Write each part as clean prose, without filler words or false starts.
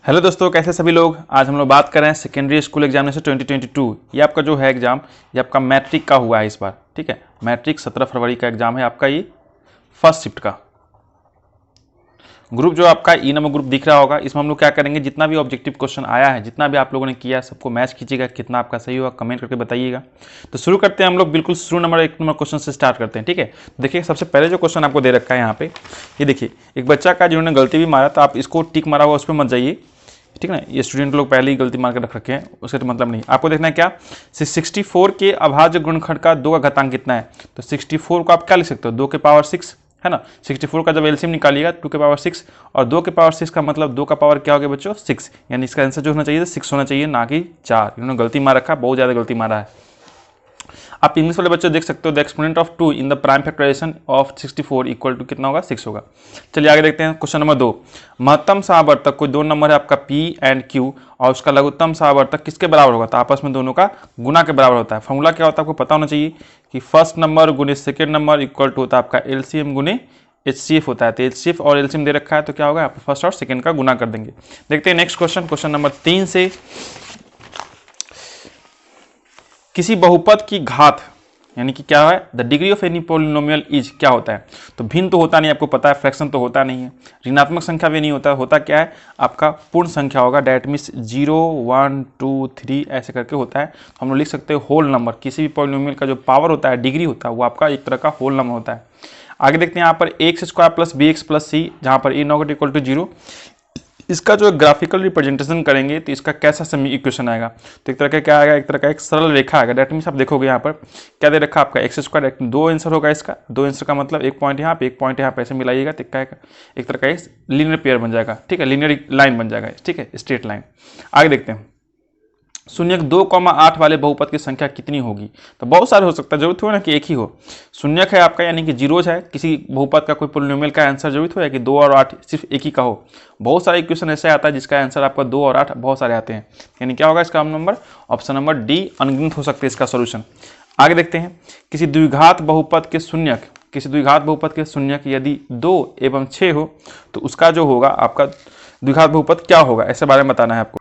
Hello दोस्तों, कैसे सभी लोग। आज हम लोग बात कर रहे हैं सेकेंडरी स्कूल एग्जामिनेशन 2022। ये आपका जो है एग्जाम, ये आपका मैट्रिक का हुआ है इस बार। ठीक है, मैट्रिक 17 फरवरी का एग्जाम है आपका, ये फर्स्ट शिफ्ट का ग्रुप जो आपका ई नंबर ग्रुप दिख रहा होगा। इसमें हम लोग क्या करेंगे, जितना भी ऑब्जेक्टिव क्वेश्चन आया है, जितना भी आप लोगों ने किया है, सबको मैच कीजिएगा, कितना आपका सही होगा कमेंट करके बताइएगा। तो शुरू करते हैं हम लोग, बिल्कुल शुरू नंबर 1 नंबर क्वेश्चन से स्टार्ट करते हैं। ठीक है, देखिए सबसे पहले जो क्वेश्चन आपको दे रखा है यहाँ पे, ये देखिए एक बच्चा का जिन्होंने गलती भी मारा, तो आप इसको टिक मारा हुआ उस पर मत जाइए। ठीक है ना, ये स्टूडेंट लोग पहले ही गलती मार के रख रखे हैं, उसका तो मतलब नहीं। आपको देखना है क्या, 64 के अभाज्य गुणनखंड का 2 का घातांक कितना है। तो 64 को आप क्या लिख सकते हो, 2 के पावर 6 है ना। 64 का जब एलसीएम निकालिएगा 2 के पावर 6, और 2 के पावर 6 का मतलब 2 का पावर क्या हो गया बच्चों, 6। यानी इसका आंसर जो होना चाहिए 6 होना चाहिए, ना कि 4। इन्होंने गलती मार रखा, बहुत ज़्यादा गलती मारा है। आप इंग्लिश वाले बच्चे देख सकते हो, the exponent of 2 in the prime factorisation of 64 equal to कितना होगा, 6 होगा। चलिए आगे देखते हैं क्वेश्चन नंबर 2। महत्तम सहावर्तक कोई दो नंबर है आपका P एंड Q, और उसका लघुत्तम सहावर्तक किसके बराबर होगा। तो आपस में दोनों का गुना के बराबर होता है। फॉर्मूला क्या होता है आपको पता होना चाहिए कि फर्स्ट नंबर गुने सेकेंड नंबर इक्वल टू होता है आपका LCM गुने HCF होता है। तो HCF और LCM दे रखा है, तो क्या होगा आप फर्स्ट और सेकेंड का गुना कर देंगे। देखते हैं नेक्स्ट क्वेश्चन, क्वेश्चन नंबर 3 से। किसी बहुपद की घात यानी कि क्या है, the degree of any polynomial is क्या होता है। तो भिन्न तो होता नहीं, आपको पता है, फ्रैक्शन तो होता नहीं है, ऋणात्मक संख्या भी नहीं होता। होता क्या है आपका पूर्ण संख्या होगा, डेट मीन्स 0 1 2 3 ऐसे करके होता है। तो हम लोग लिख सकते हैं होल नंबर। किसी भी पॉलिनोमियल का जो पावर होता है, डिग्री होता है, वो आपका एक तरह का होल नंबर होता है। आगे देखते हैं यहाँ पर x² plus bx plus c, जहाँ पर a नॉट इक्वल टू 0। इसका जो ग्राफिकल रिप्रेजेंटेशन करेंगे तो इसका कैसा समी इक्वेशन आएगा। तो एक तरह का क्या आएगा, एक तरह का एक सरल रेखा आएगा। डेट मीन्स आप देखोगे यहाँ पर क्या दे रखा है आपका x², 2 आंसर होगा इसका। 2 आंसर का मतलब एक पॉइंट यहाँ पे, एक पॉइंट यहाँ पे, ऐसे मिलाइएगा तो क्या एक तरह का एक लीनियर पेयर बन जाएगा। ठीक है, लीनियर लाइन बन जाएगा। ठीक है, स्ट्रेट लाइन। आगे देखते हैं, शून्य 2,8 वाले बहुपद की संख्या कितनी होगी। तो बहुत सारे हो सकता है, जरूरत हो ना कि एक ही हो। शून्यक है आपका यानी कि जीरोज है, किसी बहुपद का कोई पॉलिनोमियल का आंसर जरूरत हो कि 2 और 8 सिर्फ एक ही का हो। बहुत सारे इक्वेशन ऐसे आता है जिसका आंसर आपका 2 और 8 बहुत सारे आते हैं। यानी क्या होगा इसका नंबर, ऑप्शन नंबर डी अनगिनत हो सकते हैं इसका सोल्यूशन। आगे देखते हैं, किसी द्विघात बहुपद के शून्यक, किसी द्विघात बहुपद के शून्यक यदि 2 एवं 6 हो तो उसका जो होगा आपका द्विघात बहुपद क्या होगा, ऐसे बारे में बताना है आपको।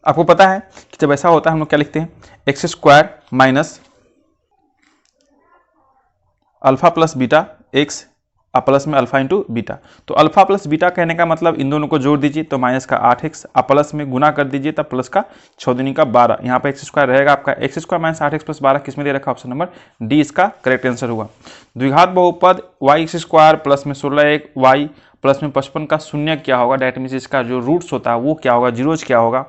आपको पता है कि जब ऐसा होता है हम लोग क्या लिखते हैं, x² minus alpha plus beta x plus में अल्फा इंटू बीटा। तो अल्फा प्लस बीटा कहने का मतलब इन दोनों को जोड़ दीजिए तो माइनस का 8x, प्लस में गुना कर दीजिए तब प्लस का 6 दूनी का 12। यहाँ पे x² रहेगा आपका, x² माइनस 8x प्लस 12 किस में दे रखा, ऑप्शन नंबर डी इसका करेक्ट आंसर हुआ। द्विघात बहुपद y² प्लस में 16 y प्लस में 55 का शून्य क्या होगा, डेट मीन्स इसका जो रूट्स होता है वो क्या होगा, जीरोज क्या होगा।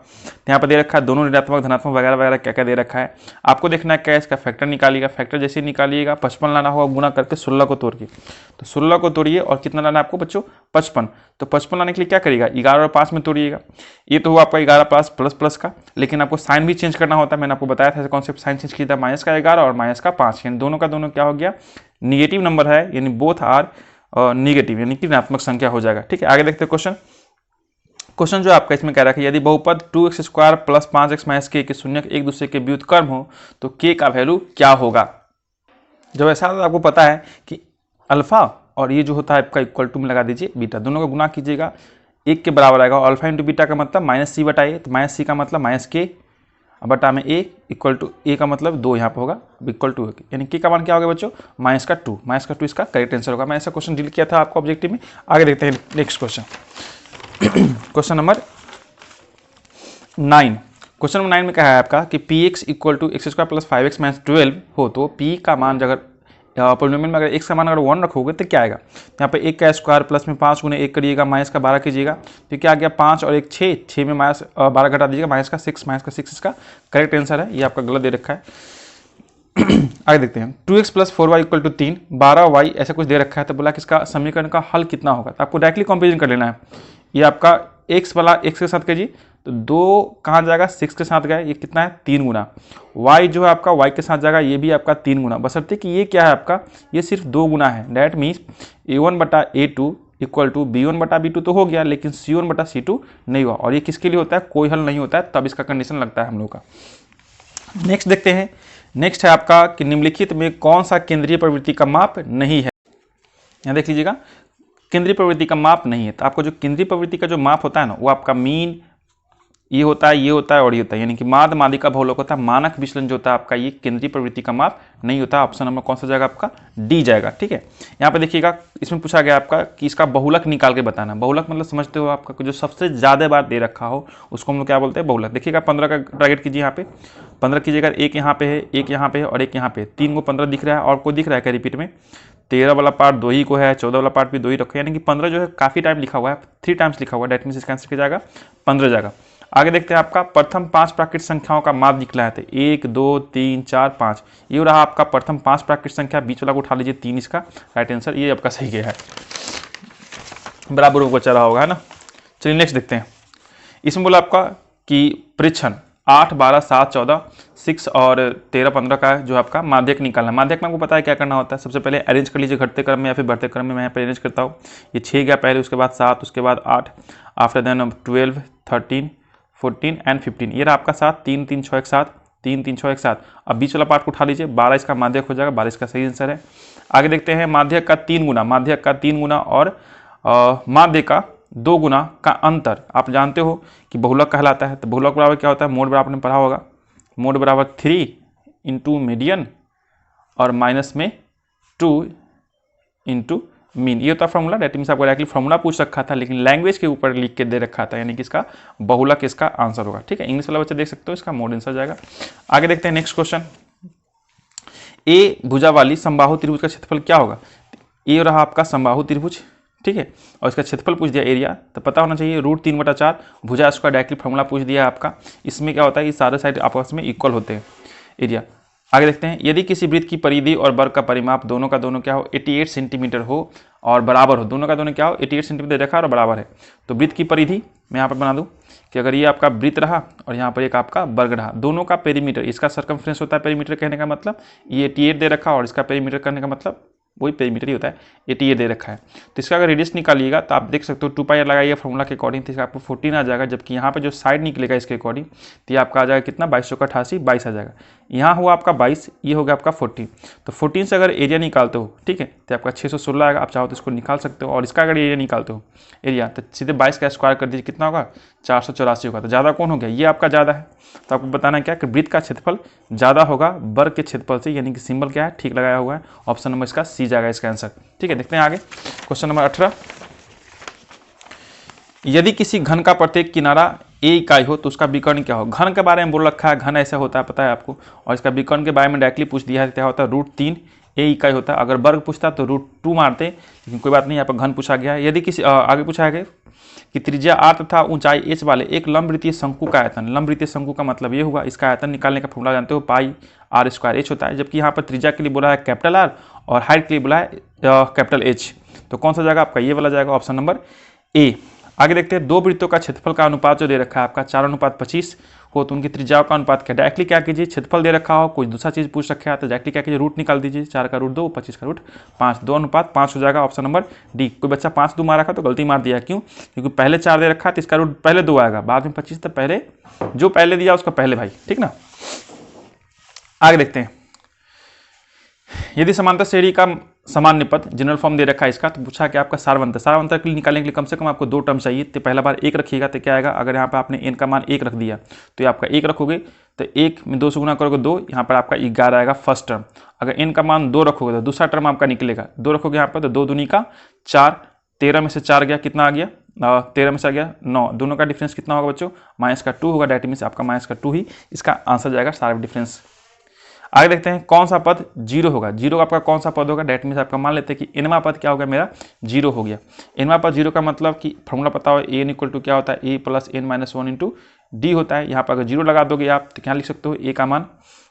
यहाँ पर दे रखा है दोनों ऋणात्मक धनात्मक वगैरह वगैरह क्या क्या दे रखा है। आपको देखना है क्या है, इसका फैक्टर निकालिएगा। फैक्टर जैसे निकालिएगा 55 लाना होगा गुना करके 16 को तोड़ के। तो 16 को तोड़िए और कितना लाना है आपको बच्चों, 55। तो 55 लाने के लिए क्या करिएगा, 11 और 5 में तोड़िएगा। ये तो हुआ आपका 11 प्लस प्लस का, लेकिन आपको साइन भी चेंज करना होता है। मैंने आपको बताया था कॉन्सेप्ट, साइन चेंज किया था, माइनस का 11 और माइनस का 5, यानी दोनों का दोनों क्या हो गया, निगेटिव नंबर है, यानी बोथ आर निगेटिव, यानी कि ऋणात्मक संख्या हो जाएगा। ठीक है, आगे देखते हैं क्वेश्चन। क्वेश्चन जो आपका इसमें कह रहा है यदि बहुपद 2x² plus 5x minus k के शून्यक एक दूसरे के व्युत्क्रम हो तो k का वैल्यू क्या होगा। जब ऐसा होता है आपको पता है कि अल्फा और ये जो होता है आपका इक्वल टू में लगा दीजिए बीटा, दोनों का गुना कीजिएगा, एक के बराबर आएगा। अल्फा इंटू बीटा का मतलब माइनस c बटा ए, तो माइनस c का मतलब माइनस k बटा में ए इक्वल टू ए का मतलब 2 यहाँ पे होगा इक्वल टू, यानी के का मान क्या होगा बच्चों, माइनस का 2 इसका करेक्ट आंसर होगा। मैं ऐसा क्वेश्चन डील किया था आपको ऑब्जेक्टिव में। आगे देखते हैं next question, question number 9। Question number 9 में क्या है आपका कि px equal to x² plus 5x minus 12 हो तो p का मान अगर पॉलिनोमियल में अगर x का मान अगर 1 रखोगे तो क्या आएगा। यहाँ पे 1 का स्क्वायर प्लस में 5 गुने 1 करिएगा, माइनस का 12 कीजिएगा, तो क्या आ गया 5 और 1 6 में माइनस 12 घटा दीजिएगा, माइनस का 6 इसका करेक्ट आंसर है। ये आपका गलत दे रखा है। आगे देखते हैं, 2x plus 4y equal to 3, 12y ऐसा कुछ दे रखा है। तो बोला कि इसका समीकरण का हल कितना होगा, तो आपको डायरेक्टली कंपेरिजन कर लेना है। ये आपका x वाला x के साथ कीजिए तो 2 कहाँ जाएगा, 6 के साथ गया, ये कितना है 3 गुना। y जो है आपका y के साथ जाएगा, ये भी आपका 3 गुना, बशर्ते कि ये क्या है आपका, ये सिर्फ 2 गुना है। डेट मीन्स a1 बटा a2 इक्वल टू b1 बटा b2 तो हो गया, लेकिन c1 बटा c2 नहीं हुआ। और ये किसके लिए होता है, कोई हल नहीं होता है, तब इसका कंडीशन लगता है हम लोग का। नेक्स्ट देखते हैं, नेक्स्ट है आपका कि निम्नलिखित में कौन सा केंद्रीय प्रवृत्ति का माप नहीं है। यहाँ देख लीजिएगा, केंद्रीय प्रवृत्ति का माप नहीं है। तो आपको जो केंद्रीय प्रवृत्ति का जो माप होता है ना, वो आपका मीन ये होता है, ये होता है और ये होता है, यानी कि माद मादिका बहुलक होता है। मानक विचलन जो होता है आपका ये केंद्रीय प्रवृत्ति का माप नहीं होता। ऑप्शन नंबर कौन सा जाएगा आपका? डी जाएगा। ठीक है, यहाँ पे देखिएगा इसमें पूछा गया आपका कि इसका बहुलक निकाल के बताना। बहुलक मतलब समझते हो आपका जो सबसे ज़्यादा बार दे रखा हो उसको हम लोग क्या बोलते हैं? बहुलक। देखिएगा 15 का टारगेट कीजिए, यहाँ पे 15 कीजिएगा, एक यहाँ पे है, एक यहाँ पे है और एक यहाँ पे, 3 को 15 दिख रहा है और कोई दिख रहा है क्या रिपीट में? 13 वाला पार्ट 2 ही को है, 14 वाला पार्ट भी 2 ही रखो, यानी कि 15 जो है काफ़ी टाइम लिखा हुआ है, 3 टाइम्स लिखा हुआ है। डेट मीन्स इसका आंसर क्या जाएगा? 15 जाएगा। आगे देखते हैं आपका प्रथम 5 प्राकृत संख्याओं का माप निकला है, 1 2 3 4 5, ये रहा आपका प्रथम 5 प्राकृत संख्या। बीच वाला को उठा लीजिए 3, इसका राइट आंसर ये आपका सही गया है, बराबर होकर चला होगा, है ना। चलिए नेक्स्ट देखते हैं। इसमें बोला आपका कि परीक्षण 8 12 7 14 6 और 13 15 का जो आपका माध्यक निकालना। माध्यक में आपको पता है क्या करना होता है? सबसे पहले अरेंज कर लीजिए घटते क्रम में या फिर बढ़ते क्रम में। मैं यहाँ पे अरेंज करता हूँ, ये 6 गया पहले, उसके बाद 7, उसके बाद 8, आफ्टर देन 12 13 14 एंड 15, ये रहा आपका 7, 3 3 6 1 7, 3 3 6 1 7। अब बीच वाला पार्ट को उठा लीजिए, 12 इसका माध्यक हो जाएगा, 12 इसका सही आंसर है। आगे देखते हैं माध्यक का 3 गुना, माध्यक का 3 गुना और माध्य का 2 गुना का अंतर आप जानते हो कि बहुलक कहलाता है। तो बहुलक बराबर क्या होता है? मोड बराबर आपने पढ़ा होगा, मोड बराबर 3 इंटू मीडियन और माइनस में 2 इंटू मीन, ये होता फॉर्मूला। डेट मीन्स आपको डायरेक्टली फॉर्मूला पूछ रखा था लेकिन लैंग्वेज के ऊपर लिख के दे रखा था, यानी कि इसका बहुलक इसका आंसर होगा। ठीक है, इंग्लिश वाला बच्चा देख सकते हो, इसका मोड आंसर जाएगा। आगे देखते हैं नेक्स्ट क्वेश्चन। ए भुजा वाली समबाहु त्रिभुज का क्षेत्रफल क्या होगा? ये रहा आपका समबाहु त्रिभुज, ठीक है, और इसका क्षेत्रफल पूछ दिया एरिया, तो पता होना चाहिए √3/4 भुजा इसका डायरेक्टली फॉर्मूला पूछ दिया है आपका। इसमें क्या होता है कि सारे साइड आपस में इक्वल होते हैं एरिया। आगे देखते हैं, यदि किसी वृत्त की परिधि और वर्ग का परिमाप दोनों का दोनों क्या हो? 88 सेंटीमीटर हो और बराबर हो, दोनों का दोनों क्या हो? 88 सेंटीमीटर रखा और बराबर है। तो वृत्त की परिधि मैं यहाँ पर बना दूं कि अगर ये आपका वृत्त रहा और यहाँ पर एक आपका वर्ग रहा, दोनों का पेरीमीटर, इसका सर्कमफ्रेंस होता है पेरीमीटर कहने का मतलब, ये 88 दे रखा और इसका पेरीमीटर करने का मतलब वही पेरीमीटर ही होता है, 88 दे रखा है। तो इसका अगर रेडियस निकालिएगा तो आप देख सकते हो 2πr लगाइए फॉर्मूला के अकॉर्डिंग, तो इसका आपको 14 आ जाएगा। जबकि यहाँ पे जो साइड निकलेगा इसके अकॉर्डिंग तो ये आपका आ जाएगा कितना? 2288, 22 आ जाएगा। यहाँ हुआ आपका 22, ये हो गया आपका 14। तो 14 से अगर एरिया निकालते हो, ठीक है, तो आपका 616 आएगा। आप चाहो तो इसको निकाल सकते हो। और इसका अगर एरिया निकालते हो एरिया, तो सीधे 22 का स्क्वायर कर दीजिए, कितना होगा? 484 होगा। तो ज़्यादा कौन हो गया? ये आपका ज़्यादा है। तो आपको बताना क्या कि वृत्त का क्षेत्रफल ज़्यादा होगा वर्ग के क्षेत्रफल से, यानी कि सिंबल क्या है? ठीक लगाया हुआ है। ऑप्शन नंबर इसका सी जाएगा इसका आंसर। ठीक है, देखते हैं आगे क्वेश्चन नंबर 18। यदि किसी घन का प्रत्येक किनारा ए इकाई हो तो उसका विकर्ण क्या हो? घन के बारे में बोल रखा है, घन ऐसा होता है पता है आपको, और इसका विकर्ण के बारे में डायरेक्टली पूछ दिया है, क्या होता है? √3 ए इकाई होता है। अगर वर्ग पूछता तो √2 मारते, लेकिन कोई बात नहीं, यहाँ पर घन पूछा गया है। यदि किसी आगे पूछा गया कि त्रिज्या r तथा ऊंचाई h वाले एक लंबवृत्तीय शंकु का आयतन, लंबवृत्तीय शंकु का मतलब ये हुआ, इसका आयतन निकालने का फॉर्मूला जानते हो, πr² होता है। जबकि यहाँ पर त्रिज्या के लिए बोला है कैपिटल R और हाइट के लिए बोला है कैपिटल H। तो कौन सा जाएगा आपका? ये वाला जाएगा, ऑप्शन नंबर ए। आगे देखते हैं, दो वृत्तों का क्षेत्रफल का अनुपात जो दे रखा है आपका 4:25 हो तो उनकी त्रिज्याओं का अनुपात क्या? डायरेक्टली क्या कीजिए, क्षेत्रफल दे रखा हो, कोई दूसरा चीज पूछ रखा है तो डायरेक्टली क्या कीजिए, रूट निकाल दीजिए। 4 का रूट 2, 25 का रूट 5, 2:5 हो जाएगा। Option number D. कोई बच्चा 5 2 मार रखा तो गलती मार दिया, क्यों? क्योंकि पहले 4 दे रखा है तो इसका रूट पहले 2 आएगा, बाद में 25, तो पहले जो पहले दिया उसका पहले भाई, ठीक ना। आगे देखते हैं, यदि समांतर श्रेणी का सामान्य पद जनरल फॉर्म दे रखा है इसका, तो पूछा कि आपका सारवंतर, सारवंतर के लिए निकालने के लिए कम से कम आपको 2 टर्म चाहिए। तो पहला बार 1 रखिएगा तो क्या आएगा? अगर यहाँ पर आपने n का मान 1 रख दिया तो ये आपका 1 रखोगे तो 1 में 2 से गुना करोगे 2, यहाँ पर आपका 11 आएगा फर्स्ट टर्म। अगर n का मान 2 रखोगे तो दूसरा टर्म आपका निकलेगा, 2 रखोगे यहाँ पर तो 2 दूनी का 4, 13 में से 4 गया, कितना आ गया? 13 में से आ गया 9। दोनों का डिफरेंस कितना होगा बच्चों? -2 होगा। डेट मीन्स आपका -2 ही इसका आंसर जाएगा, सारा डिफरेंस। आगे देखते हैं, कौन सा पद 0 होगा? 0 आपका कौन सा पद होगा? डेट मीन्स आपका मान लेते हैं कि nवां पद क्या होगा मेरा? 0 हो गया। nवां पद 0 का मतलब कि फॉर्मूला पता हो, a = क्या होता है? a + n - 1 × d होता है। यहाँ पर अगर 0 लगा दोगे आप तो क्या लिख सकते हो? a का मान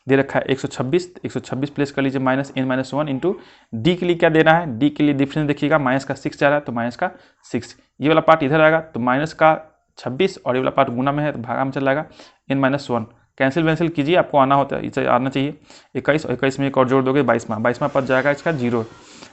दे रखा है 126, 126 प्लेस कर लीजिए -n - 1 × d के लिए क्या देना है? d के लिए डिफरेंस देखिएगा, -6 जा रहा है तो -6, ये वाला पार्ट इधर आएगा तो -26 और ये वाला पार्ट गुना में है तो भागा में चला जाएगा n - 1। कैंसिल वैंसिल कीजिए, आपको आना होता है, इसे आना चाहिए 21 और 21 में एक और जोड़ दोगे 22वां पद जाएगा इसका 0।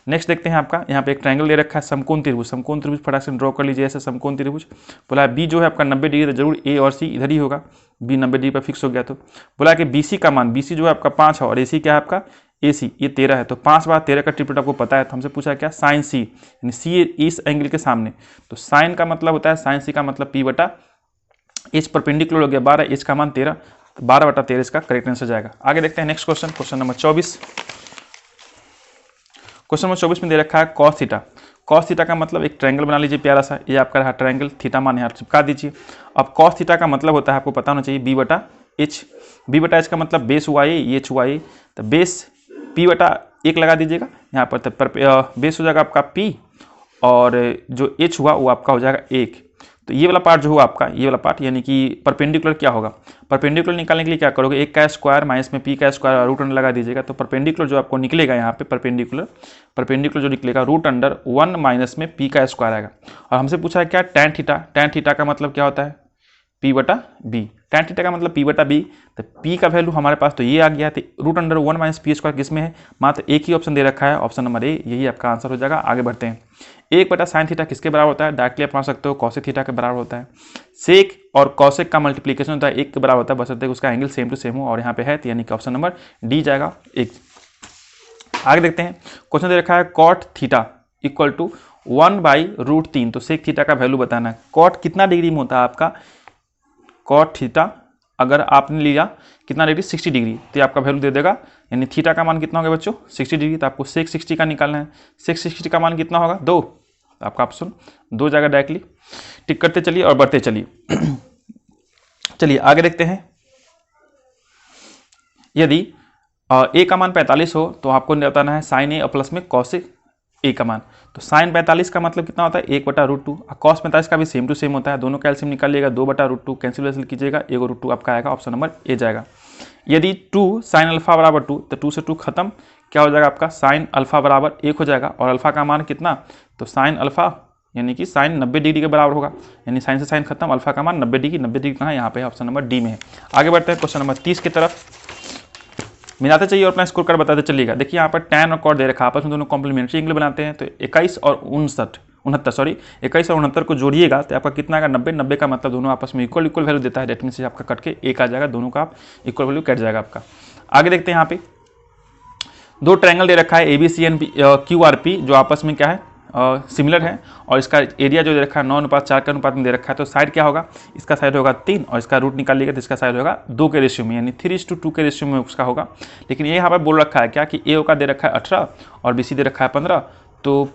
नेक्स्ट देखते हैं आपका, यहाँ पे एक ट्रायंगल दे रखा है समकोण त्रिभुज, समकोण त्रिभुज फटाक से ड्रॉ कर लीजिए ऐसे समकोण त्रिभुज। बोला बी जो है आपका 90 डिग्री, तो जरूर ए और सी इधर ही होगा, बी 90 डिग्री पर फिक्स हो गया। तो बोला कि बीसी का मान, बीसी जो है आपका 5 है और एसी क्या है आपका? AC ये 13 है। तो 5 बार 13 का ट्रिपलेट आपको पता है, तो हमसे पूछा क्या? साइन सी, यानी सी इस एंगल के सामने। तो साइन का मतलब होता है, साइन सी का मतलब P/A एच परपेंडिकुलर हो गया 12, एच का मान 13, तो 12/13 इसका करेक्ट आंसर जाएगा। आगे देखते हैं next question, question number 24। Question number 24 में दे रखा है कॉस थीटा। कॉस थीटा का मतलब एक ट्रायंगल बना लीजिए प्यारा सा, ये आपका रहा ट्रायंगल, थीटा मान यहाँ चिपका दीजिए। अब कॉस थीटा का मतलब होता है, आपको पता होना चाहिए b/h। b/h का मतलब बेस हुआ ये एच हुआ ये, तो बेस p/1 लगा दीजिएगा यहाँ पर, तो बेस हो जाएगा आपका p और जो h हुआ वो आपका हो जाएगा 1। तो ये वाला पार्ट जो हुआ आपका, ये वाला पार्ट यानी कि परपेंडिकुलर क्या होगा, परपेंडिकुलर निकालने के लिए क्या करोगे, 1 का स्क्वायर माइनस में p का स्क्वायर रूट अंडर लगा दीजिएगा। तो परपेंडिकुलर जो आपको निकलेगा यहाँ पे परपेंडिकुलर जो निकलेगा रूट अंडर 1 माइनस में p का स्क्वायर आएगा। और हमसे पूछा है क्या टैन थीटा, टैन थीटा का मतलब क्या होता है p/b, टैन थीटा का मतलब p/b। तो p का वैल्यू हमारे पास तो ये आ गया, तो root under 1 minus p square किस में है, मात्र एक ही ऑप्शन दे रखा है, ऑप्शन नंबर ए, यही आपका आंसर हो जाएगा। आगे बढ़ते हैं, 1/sin थीटा किसके बराबर होता है, डायरेक्टली आप मान सकते हो कॉसेक थीटा के बराबर होता है। सेक और कॉसेक का मल्टीप्लीकेशन होता है 1 के बराबर होता है, बशर्ते उसका एंगल सेम टू सेम हो, और यहाँ पे है, तो यानी कि ऑप्शन नंबर डी जाएगा 1। आगे देखते हैं, क्वेश्चन दे रखा है कॉट थीटा इक्वल टू 1/√3, तो सेक थीटा का वैल्यू बताना है। कॉट कितना डिग्री में होता है आपका, कॉट थीटा अगर आपने लिया कितना डिग्री 60 डिग्री, तो ये आपका वैल्यू दे देगा, यानी थीटा का मान कितना होगा बच्चों 60 डिग्री, तो आपको सेक 60 का निकालना है। सेक 60 का मान कितना होगा 2, तो आपका ऑप्शन 2 जाएगा डायरेक्टली। टिक करते चलिए और बढ़ते चलिए। चलिए आगे देखते हैं, यदि ए का मान 45 हो तो आपको बताना है साइन ए प्लस में कॉसेक ए का मान। तो साइन 45 का मतलब कितना होता है 1/√2, कॉस 45 का भी सेम टू सेम होता है, दोनों कैल्सियम निकालिएगा 2/√2, कैंसिल कीजिएगा 1/√2 आपका आएगा, ऑप्शन नंबर ए जाएगा। यदि 2 साइन अल्फा बराबर 2, तो 2 से 2 खत्म, क्या हो जाएगा आपका साइन अल्फा बराबर 1 हो जाएगा, और अल्फा का मान कितना, तो साइन अल्फा यानी कि साइन 90 डिग्री के बराबर होगा, यानी साइन से साइन खत्म, अल्फा का मान 90 डिग्री, 90 डिग्री कहाँ है यहाँ पे, ऑप्शन नंबर डी में है। आगे बढ़ते हैं क्वेश्चन नंबर 30 की तरफ, मिलाते चाहिए और अपना स्कोर कार्ड बताते चलिएगा। देखिए यहाँ पर टैन और कॉट दे रखा है, आपस में दोनों कॉम्प्लीमेंट्री एंगल बनाते हैं, तो 21 और 69 को जोड़िएगा तो आपका कितना आएगा 90 का मतलब दोनों आपस में इक्वल वैल्यू देता है, डेट मीन्स आपका कट के एक आ जाएगा, दोनों का आप इक्वल वैल्यू कट जाएगा आपका। आगे देखते हैं, यहाँ पे 2 ट्रायंगल दे रखा है ABC एंड QRP, जो आपस में क्या है सिमिलर है, और इसका एरिया जो दे रखा है 9:4 के अनुपात में दे रखा है। तो साइड क्या होगा, इसका साइड होगा 3 और इसका रूट निकालिएगा तो इसका साइड होगा 2 के रेशियो में, यानी 3:2 के रेशियो में उसका होगा। लेकिन ये यहाँ पर बोल रखा है क्या कि AO का दे रखा है 18 और BC दे रखा है 15, तो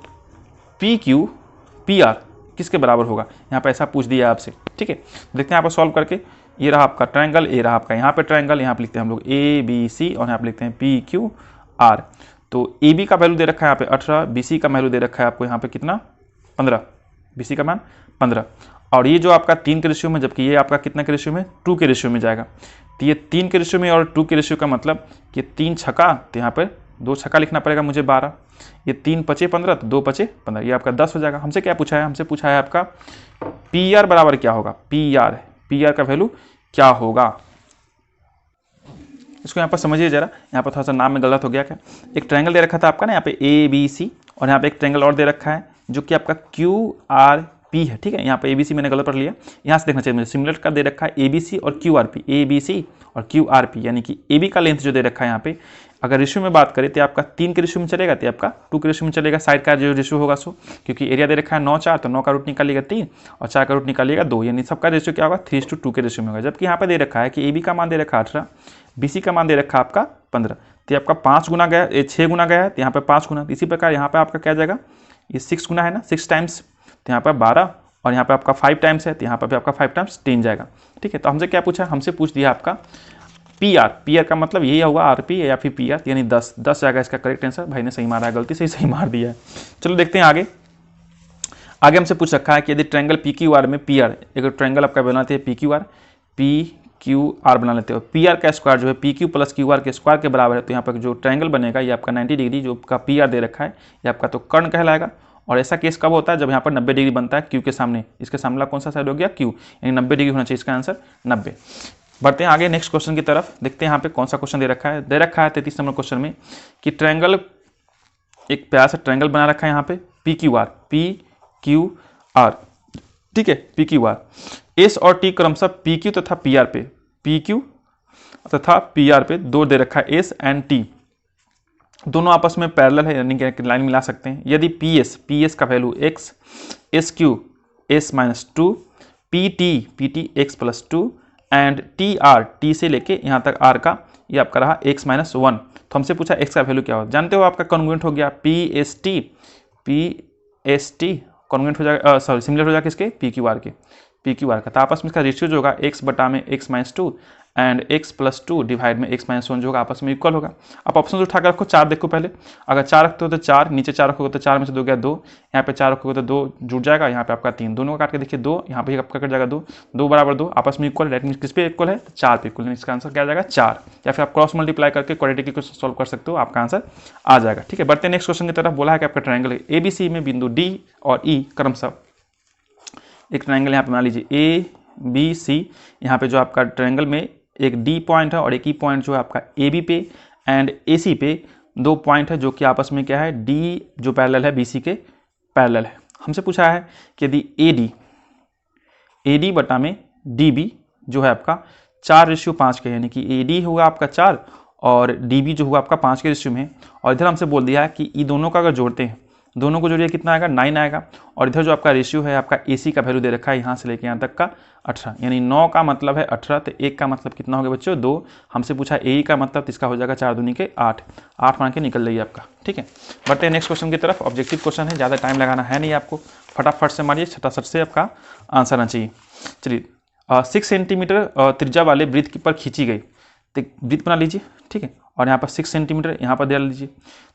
PQPR किसके बराबर होगा, यहाँ पर ऐसा पूछ दिया आपसे। ठीक है, देखते हैं यहाँ पर सॉल्व करके। ये रहा आपका ट्रायंगल, ये रहा आपका यहाँ पे ट्रायंगल, यहाँ पे लिखते हैं हम लोग ABC और यहाँ पे लिखते हैं PQR। तो AB का वैल्यू दे रखा है यहाँ पे 18, BC का वैल्यू दे रखा है आपको यहाँ पे कितना 15, BC का मान 15, और ये जो आपका 3 के रेशियो में, जबकि ये आपका कितना के रेशियो में 2 के रेशियो में जाएगा। तो ये 3 के रेशियो में और 2 के रेशियो का मतलब कि 3 छक्का, तो यहाँ पर 2 छक्का लिखना पड़ेगा मुझे 12, ये 3 पचे 15, तो 2 पचे 15, ये आपका 10 हो जाएगा। हमसे क्या पूछा है, हमसे पूछा है आपका PR बराबर क्या होगा, PR का वैल्यू क्या होगा, इसको यहाँ पर समझिए जरा। यहाँ पर थोड़ा सा नाम में गलत हो गया क्या, एक ट्रायंगल दे रखा था आपका ना यहाँ पे ABC, और यहाँ पे एक ट्रायंगल और दे रखा है जो कि आपका QRP है। ठीक है, यहाँ पे ABC मैंने गलत पढ़ लिया, यहाँ से देखना चाहिए मुझे। सिमिलर का दे रखा है ABC और QRP, ABC और QRP, यानी कि AB का लेंथ जो दे रखा है यहाँ पे, अगर रेशियो में बात करें तो आपका 3 के रेशियो में चलेगा, तो आपका 2 के रेशियो में चलेगा, साइड का जो रेशियो होगा सो, क्योंकि एरिया दे रखा है 9/4, तो 9 का रूट निकालिएगा 3 और 4 का रूट निकालिएगा 2, यानी सबका रेशियो क्या होगा 3:2 के रेशियो में होगा। जबकि यहाँ पे दे रखा है कि AB का मान दे रखा है 18, BC का मान दे रखा है आपका 15, तो आपका 5 गुना गया, 6 गुना गया है, तो यहाँ पे 5 गुना। इसी प्रकार यहाँ पे आपका क्या जाएगा, ये 6 गुना है ना, 6 टाइम्स, तो यहाँ पर 12, और यहाँ पे आपका 5 टाइम्स है, तो यहाँ पर भी आपका 5 टाइम्स 10 जाएगा। ठीक है, तो हमसे क्या पूछा, हमसे पूछ दिया आपका PR का मतलब यही होगा RP या फिर PR, यानी 10 जाएगा इसका करेक्ट आंसर। भाई ने सही मारा है, गलती से सही मार दिया है। चलो देखते हैं आगे हमसे पूछ रखा है कि यदि ट्रायंगल PQR में PR, एक ट्रायंगल आपका बनाते हैं PQR बना लेते हो, PR का स्क्वायर जो है PQ प्लस QR के स्क्वायर के बराबर है, तो यहाँ पर जो ट्रायंगल बनेगा ये आपका 90 डिग्री जो आपका PR दे रखा है, ये आपका तो कर्ण कहलाएगा। और ऐसा केस कब होता है, जब यहाँ पर 90 डिग्री बनता है Q के सामने, इसके सामने कौन सा साइड हो गया Q, यानी 90 डिग्री होना चाहिए इसका आंसर 90। बढ़ते हैं आगे नेक्स्ट क्वेश्चन की तरफ, देखते हैं यहाँ पे कौन सा क्वेश्चन दे रखा है। 33 नंबर क्वेश्चन में कि ट्रायंगल, एक प्यारा सा ट्रायंगल बना रखा है यहाँ पे PQR, ठीक है, PQR, S और T क्रमशः PQ तथा PR पे 2 दे रखा है, S एंड T दोनों आपस में पैरेलल है, यानी कि लाइन मिला सकते हैं। यदि PS का value x, SQ S-2, P T x plus two and T R, T से लेके यहाँ तक आर का ये आपका रहा एक्स माइनस वन। तो हमसे पूछा एक्स का वैल्यू क्या हो, जानते हो आपका कॉन्ग्रुएंट हो गया पी एस टी कॉन्ग्रुएंट हो जाएगा, सॉरी सिमिलर हो जाएगा किसके, पी क्यू आर का। तो आपस में इसका रेशियो जो होगा एक्स बटा में x minus two and x plus two divide में एक्स माइनस वन जो होगा आपस में इक्वल होगा। आप ऑप्शन उठा कर रखो, 4 देखो पहले, अगर 4 रखते हो तो 4, नीचे 4 रखोगे तो 4 में से 2 गया 2, यहाँ पे 4 रखोगे तो 2 जुड़ जाएगा, यहाँ पे आपका 3, दोनों को काट के देखिए 2, यहाँ पे आपका कट जाएगा 2, 2 बराबर 2 आपस में इक्वल, मीन किस पे इक्वल है, 4 पे इक्वल, इसका आंसर क्या आ जाएगा 4। या फिर आप क्रॉस मल्टीप्लाई करके क्वाड्रेटिक इक्वेशन सॉल्व कर सकते हो, आपका आंसर आ जाएगा। ठीक है, बढ़ते हैं नेक्स्ट क्वेश्चन की तरफ। बोला है कि आपका ट्रायंगल ए बी सी में बिंदु डी और ई क्रमशः, एक ट्रायंगल यहाँ पे बना लीजिए ए बी सी, यहाँ पे जो आपका ट्रायंगल में एक डी पॉइंट है और एक ई पॉइंट जो है आपका ए बी पे एंड ए सी पे 2 पॉइंट है जो कि आपस में क्या है, डी जो पैरेलल है बी सी के पैरेलल है। हमसे पूछा है कि यदि ए डी बटा में डी बी जो है आपका 4:5 के, यानी कि ए डी होगा आपका 4 और डी बी जो होगा आपका 5 के रेशियो में, और इधर हमसे बोल दिया है कि ये दोनों का अगर जोड़ते हैं, दोनों को जोड़िए कितना आएगा 9 आएगा, और इधर जो आपका रेशियो है आपका AC का वैल्यू दे रखा है यहाँ से लेके यहाँ तक का 18, यानी 9 का मतलब है 18, तो 1 का मतलब कितना हो गया बच्चों 2। हमसे पूछा AE का मतलब, तो इसका हो जाएगा 4 दूनी के 8, 8 मान के निकल जाइए आपका। ठीक है, बढ़ते हैं नेक्स्ट क्वेश्चन की तरफ। ऑब्जेक्टिव क्वेश्चन है, ज़्यादा टाइम लगाना है नहीं आपको, फटाफट से मारिए, छटाछट से आपका आंसर आना चाहिए। चलिए 6 सेंटीमीटर त्रिज्या वाले वृत्त पर खींची गई, तो वृत्त बना लीजिए। ठीक है, और यहाँ पर 6 सेंटीमीटर यहाँ पर दे लीजिए,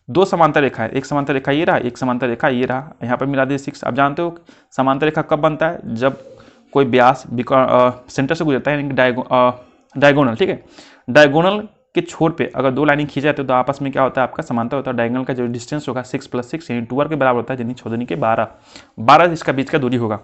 2 समांतर रेखा है, एक समांतर रेखा ये रहा, एक समांतर रेखा ये रहा, यहाँ पर मिला दीजिए 6। आप जानते हो समांतर रेखा कब बनता है, जब कोई व्यास सेंटर से गुजरता है, यानी डायगोनल। ठीक है, डायगोनल के छोर पे अगर 2 लाइनें खींचे जाते हैं तो आपस में क्या होता है आपका समांतर होता है। डायगोनल का जो डिस्टेंस होगा 6 + 6 यानी 2r के बराबर होता है, यानी 6 दूनी के 12 इसका बीच का दूरी होगा।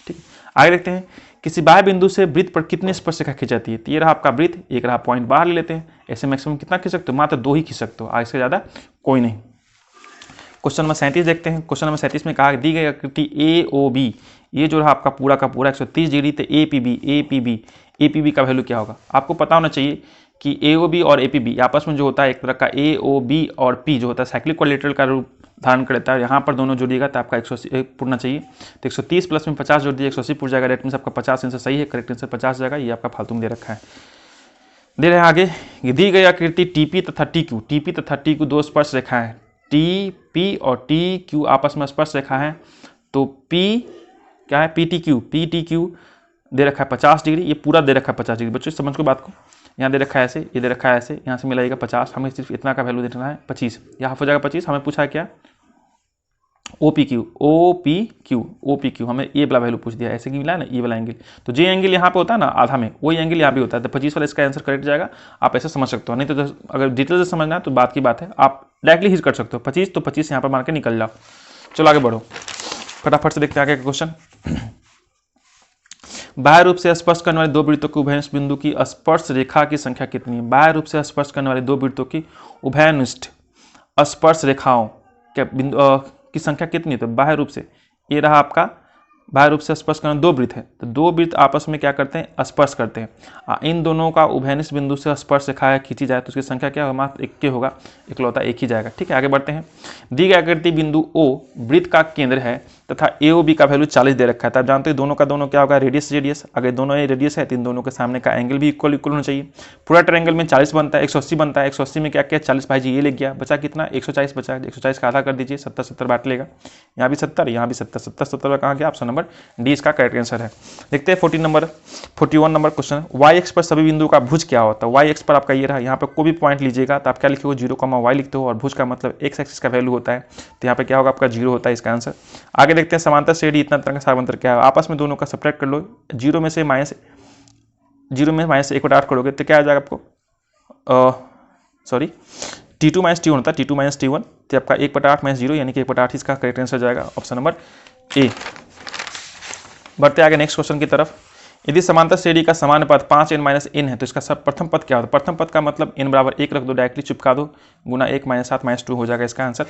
ठीक है, आगे देखते हैं, किसी बाह्य बिंदु से वृत्त पर कितनी स्पर्शरेखा खींची जाती है। तो ये रहा आपका वृत्त, एक रहा पॉइंट बाहर ले लेते हैं, ऐसे मैक्सिमम कितना खींच सकते हो, मात्र 2 ही खींच सकते हो, इससे ज़्यादा कोई नहीं। क्वेश्चन नंबर 37 देखते हैं। क्वेश्चन नंबर 37 में कहा दी गई आकृति AOB, ये जो रहा आपका पूरा का पूरा 130 डिग्री, तो APB का वैल्यू क्या होगा, आपको पता होना चाहिए कि AOB और APB आपस में जो होता है एक तरह का AOB और P जो होता है साइक्लिक कोलेटरल का रूप धारण करता है। यहाँ पर दोनों जोड़िएगा तो आपका 180 पुरना चाहिए, तो 130 प्लस में 50 जोड़ दिए 180 पुर जाएगा। रेट में आपका 50 आंसर सही है, करेक्ट आंसर 50 जाएगा, ये आपका फालतू में दे रखा है। दे रहे हैं आगे, दी गई आकृति TP तथा TQ, 2 स्पर्श रेखा है, TP और TQ आपस में स्पर्श रेखा है, तो P क्या है PTQ दे रखा है 50 डिग्री, ये पूरा दे रखा है 50 डिग्री। बच्चों समझ को बात को, यहाँ दे रखा है ऐसे, ये दे रखा है ऐसे, यहाँ से मिलाइएगा 50, हमें सिर्फ इतना का वैल्यू देना है 25, यहाँ हो जाएगा 25। हमें पूछा है क्या OPQ, हमें ये वाला वैल्यू पूछ दिया, ऐसे की मिला है ना ये वाला एंगल, तो जो एंगल यहाँ पे होता है ना आधा में, वही एंगल यहाँ भी होता है, तो 25 वाला इसका आंसर करेक्ट जाएगा। आप ऐसे समझ सकते हो, नहीं तो अगर डिटेल से समझना है तो बात की बात है, आप डायरेक्टली हिट कर सकते हो 25, तो 25 यहाँ पर मार के निकल जाओ। चलो आगे बढ़ो, फटाफट से देखते हैं आगे का क्वेश्चन। बाह्य रूप से स्पर्श करने वाले 2 वृत्तों के उभयनिष्ठ बिंदु की स्पर्श रेखा की संख्या कितनी है। बाह्य रूप से स्पर्श करने वाले 2 वृत्तों की उभयनिष्ठ स्पर्श रेखाओं के बिंदु की संख्या कितनी है, तो बाह्य रूप से ये रहा आपका बाह्य रूप से स्पर्श करना 2 वृत्त है, तो 2 वृत्त आपस में क्या करते हैं स्पर्श करते हैं। इन दोनों का उभयनिष्ठ बिंदु से स्पर्श रेखा खींची जाए तो उसकी संख्या क्या होगा, मात्र 1 होगा, इकलौता 1 ही जाएगा। ठीक है, आगे बढ़ते हैं। दी गई आकृति बिंदु O वृत्त का केंद्र है तथा AOB का वैल्यू 40 दे रखा है। तो आप जानते हैं दोनों का दोनों क्या होगा, रेडियस। अगर दोनों ये रेडियस है तो इन दोनों के सामने का एंगल भी इक्वल होना चाहिए। पूरा ट्रायंगल में 40 बनता है, 180 बनता है, 180 में क्या क्या 40 भाई जी ये ले गया, बचा कितना 140 बचा, 140 का आधा कर दीजिए, 70 बांट लेगा, यहाँ भी 70, यहाँ भी 70 कहाँ गया, ऑप्शन नंबर डी इसका करेक्ट आंसर है। देखते हैं 41 नंबर क्वेश्चन। वाई एक्स पर सभी बिंदुओं का भुज क्या होता है। वाई एक्स पर आपका ये रहा, यहाँ पर कोई भी पॉइंट लीजिएगा तो आप क्या लिखे हो 0, y लिखते हो, और भुज का मतलब एक्स एक्सिस का वैल्यू होता है, तो यहाँ पे क्या होगा आपका 0 होता है इसका आंसर। आगे देखते हैं समांतर श्रेणी इतना तरह का समांतर क्या है, आपस में दोनों का सब्ट्रैक्ट कर लो, 0 में से -1/8 करोगे तो क्या आ जाएगा आपको, सॉरी T2 - T1 होता है, T2 - T1, तो आपका 1/8 - 0 यानी कि 1/8 इसका करेक्ट आंसर जाएगा, ऑप्शन नंबर ए। बढ़ते आगे नेक्स्ट क्वेश्चन की तरफ। यदि समांतर श्रेणी का समान पद 5n - n है तो इसका सब प्रथम पद क्या होता है। प्रथम पद का मतलब n बराबर 1 रख दो, डायरेक्टली चिपका दो, गुना 1 - 7 - 2 हो जाएगा इसका आंसर,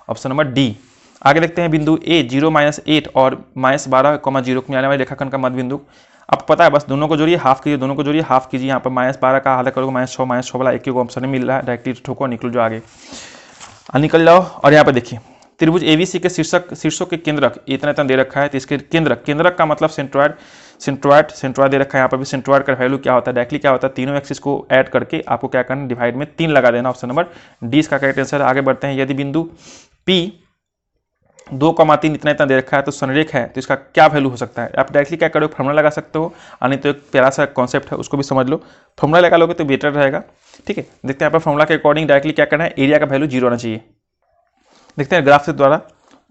ऑप्शन नंबर डी। आगे देखते हैं बिंदु A 0 - 8 और -12, 0 में आने वाले रेखाखंड का मध्य बिंदु। आपको पता है बस दोनों को जोड़िए, हाफ कीजिए, दोनों को जोड़िए, हाफ कीजिए, यहाँ पर -12 का आधा करोगे -6 वाला एक ऑप्शन मिल रहा है, डायरेक्टली ठोको निकल जाओ आगे, निकल जाओ। और यहाँ पर देखिए त्रिभुज ABC के शीर्षों के केंद्रक इतना दे रखा है, तो इसके केंद्रक का मतलब सेंट्रॉयड, सेंट्रॉयड दे रखा है, यहाँ पर भी सेंट्रॉयड का वैल्यू क्या होता है, डायरेक्टली क्या होता है, तीनों एक्सिस को ऐड करके आपको क्या करना है, डिवाइड में 3 लगा देना। ऑप्शन नंबर डी इसका करेक्ट आंसर है। आगे बढ़ते हैं, यदि बिंदु P 2,3 इतना इतना दे रखा है तो संरेख है, तो इसका क्या वैल्यू हो सकता है। आप डायरेक्टली क्या करो, फॉर्मूला लगा सकते हो, नहीं तो एक प्यारा सा कॉन्सेप्ट है उसको भी समझ लो, फॉर्मूला लगा लोगे तो बेटर रहेगा। ठीक है, देखते हैं यहाँ पर फॉर्मूला के अकॉर्डिंग डायरेक्टली क्या करना है, एरिया का वैल्यू 0 होना चाहिए। देखते हैं ग्राफ से द्वारा,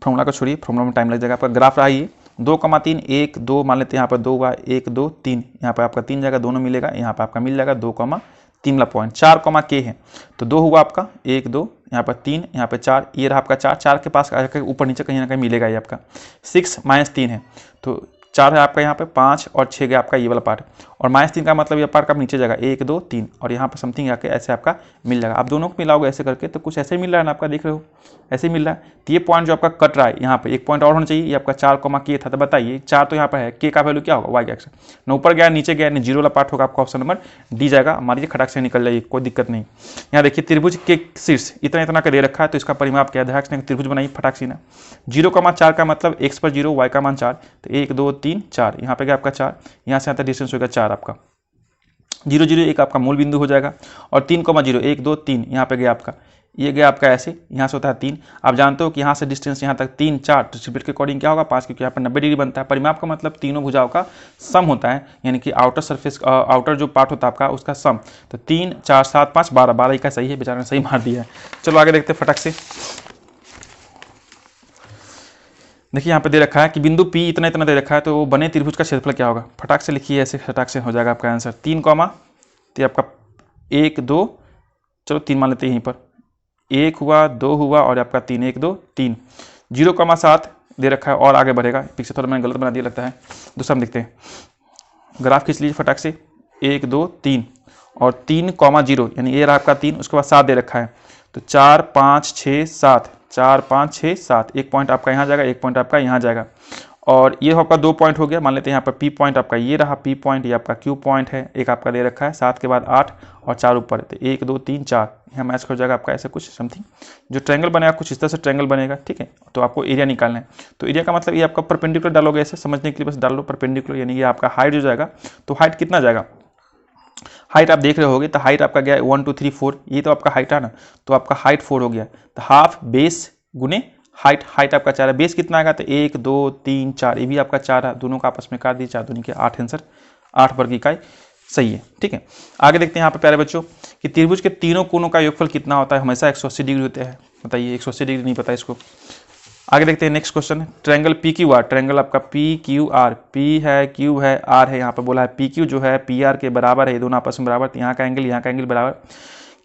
फॉर्मूला को छोड़िए, फॉर्मूला में टाइम लग जाएगा। आपका ग्राफ रहा ये 2,3 1 2 मान लेते हैं, यहाँ पर 2 हुआ 1 2 3, यहाँ पर आपका 3 जगह दोनों मिलेगा, यहाँ पर आपका मिल जाएगा 2,3 वाला पॉइंट, 4 के है तो 2 हुआ आपका 1 2, यहाँ पर 3, यहाँ पर 4, ये रहा आपका 4 के पास ऊपर नीचे कहीं ना कहीं मिलेगा ये आपका 6 -3 है, तो 4 है आपका यहाँ पे 5 और 6 गया आपका ये वाला पार्ट, और -3 का मतलब ये पार्ट का नीचे जाएगा 1 2 3, और यहाँ पर समथिंग आके ऐसे आपका मिल जाएगा। आप दोनों को मिलाओगे ऐसे करके तो कुछ ऐसे मिल रहा है ना आपका, देख रहे हो ऐसे मिल रहा है। तो ये पॉइंट जो आपका कट रहा है यहाँ पे, एक पॉइंट और होना चाहिए, ये आपका 4, के था, तो बताइए 4 तो यहाँ पर है, के का वैल्यू क्या होगा, वाई का एक्स न ऊपर गया नीचे गया, नहीं 0 वाला पार्ट होगा आपका, ऑप्शन नंबर डी जाएगा। हमारी खटाक से निकल जाएगी, कोई दिक्कत नहीं। यहाँ देखिए त्रिभुज के शीर्ष इतना इतना का दे रखा है, तो इसका परिमाप क्या है, त्रिभुज बनाइए फटाक से ना। 0,4 का मतलब x पर 0 y का मान 4, तो 1 2 3 4, यहाँ पे गया आपका 4, यहाँ से आता डिस्टेंस होगा 4 आपका, 0 0 1 आपका मूल बिंदु हो जाएगा, और 3,0 1 2 3 यहाँ पे गया आपका, ये गया आपका ऐसे, यहाँ से होता है 3। आप जानते हो कि यहाँ से डिस्टेंस यहाँ तक 3 4, तो ट्रिपल के अकॉर्डिंग क्या होगा 5, क्योंकि यहाँ पर 90 डिग्री बनता है। परिमाप का मतलब तीनों भुजाओं का सम होता है, यानी कि आउटर सरफेस आउटर जो पार्ट होता है आपका उसका सम, तो 3 4 7 5 12, 12 का सही है, बेचारा ने सही मार दिया है। चलो आगे देखते हैं फटाक से। देखिए यहाँ पे दे रखा है कि बिंदु P इतना इतना दे रखा है, तो वो बने त्रिभुज का क्षेत्रफल क्या होगा, फटाक से लिखिए, ऐसे फटाक से हो जाएगा आपका आंसर। 3, तो आपका 1 2, चलो 3 मान लेते हैं, यहीं पर 1 हुआ 2 हुआ और आपका 3 1 2 3, 0,7 दे रखा है, और आगे बढ़ेगा, पिक्चर थोड़ा मैंने गलत बना दिया लगता है, दूसरा हम देखते हैं। ग्राफ खींच लीजिए फटाक से, 1 2 3 और 3,0 यानी ये रहा आपका 3, उसके बाद 7 दे रखा है, तो 4 5 6 7, 4 5 6 7, एक पॉइंट आपका यहाँ जाएगा, एक पॉइंट आपका यहाँ जाएगा, और ये आपका 2 पॉइंट हो गया। मान लेते हैं यहाँ पर P पॉइंट आपका ये रहा, P पॉइंट, ये आपका Q पॉइंट है, एक आपका दे रखा है 7 के बाद 8 और 4 ऊपर, तो 1 2 3 4 यहाँ मैच हो जाएगा आपका, ऐसे कुछ समथिंग जो ट्रायंगल बनेगा, कुछ इस तरह से ट्रायंगल बनेगा। ठीक है, तो आपको एरिया निकालना है, तो एरिया का मतलब ये आपका परपेंडिकुलर डालोगे, ऐसे समझने के लिए बस डाल लो परपेंडिकुलर, यानी ये आपका हाइट जो जाएगा, तो हाइट कितना जाएगा, हाइट आप देख रहे होगे, तो हाइट आपका गया 1 2 3 4, ये तो आपका हाइट है ना, तो आपका हाइट 4 हो गया, तो हाफ बेस गुने हाइट, हाइट आपका 4 है, बेस कितना आएगा, तो 1 2 3 4, ये भी आपका 4 है, दोनों का आपस में काट दीजिए, 4 दूनी के 8 आंसर, 8 वर्ग इकाई सही है। ठीक है, आगे देखते हैं यहाँ पे प्यारे बच्चों कि त्रिभुज के तीनों कोणों का योगफल कितना होता है, हमेशा 180 डिग्री होते हैं, बताइए 180 डिग्री नहीं पता इसको। आगे देखते हैं next question, triangle PQR, triangle आपका PQR, P है Q है R है, यहाँ पे बोला है PQ जो है PR के बराबर है, ये दोनों आपस में बराबर, तो यहाँ का एंगल बराबर,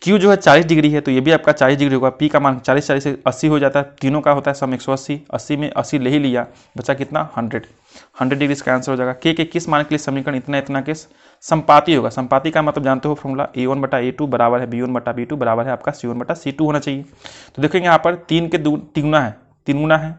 Q जो है 40 डिग्री है, तो ये भी आपका 40 डिग्री होगा, P का मान 40 40 से 80 हो जाता है, तीनों का होता है सम 180, 80 में 80 ले ही लिया, बचा कितना 100 डिग्री इसका आंसर हो जाएगा। के किस मान के लिए समीकरण इतना इतना के संपाती होगा, संपाती का मतलब जानते हो फॉर्मूला, A1/A2 बराबर है B1/B2 बराबर है आपका C1/C2 होना चाहिए। तो देखेंगे यहाँ पर 3 के 3 गुना है,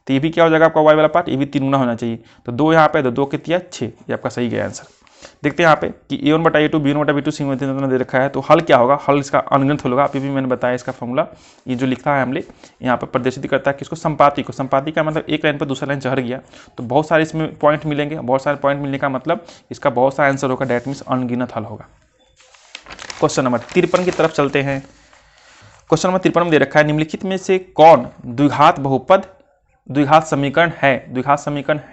तो ये भी क्या हो जाएगा आपका वाई वाला पार्ट, ये भी 3 गुना होना चाहिए, तो 2 यहाँ पे, तो 2 के 3 6, ये आपका सही गया आंसर। देखते हैं यहाँ पे कि A1/A2 B1/B2 C1/C2 दे रखा है, तो हल क्या होगा, हल इसका अनगिनत होगा, अभी भी मैंने बताया इसका फॉर्मूला, ये जो लिखा है हमने यहाँ पर प्रदर्शित करता है किसको, संपाती को। संपाती का मतलब एक लाइन पर दूसरा लाइन चढ़ गया, तो बहुत सारे इसमें पॉइंट मिलेंगे, बहुत सारे पॉइंट मिलने का मतलब इसका बहुत सारा आंसर होगा, डेट मीन्स अनगिनत हल होगा। क्वेश्चन नंबर 53 की तरफ चलते हैं। क्वेश्चन नंबर 53 में दे रखा है, निम्नलिखित में से कौन द्विघात बहुपद द्विघात समीकरण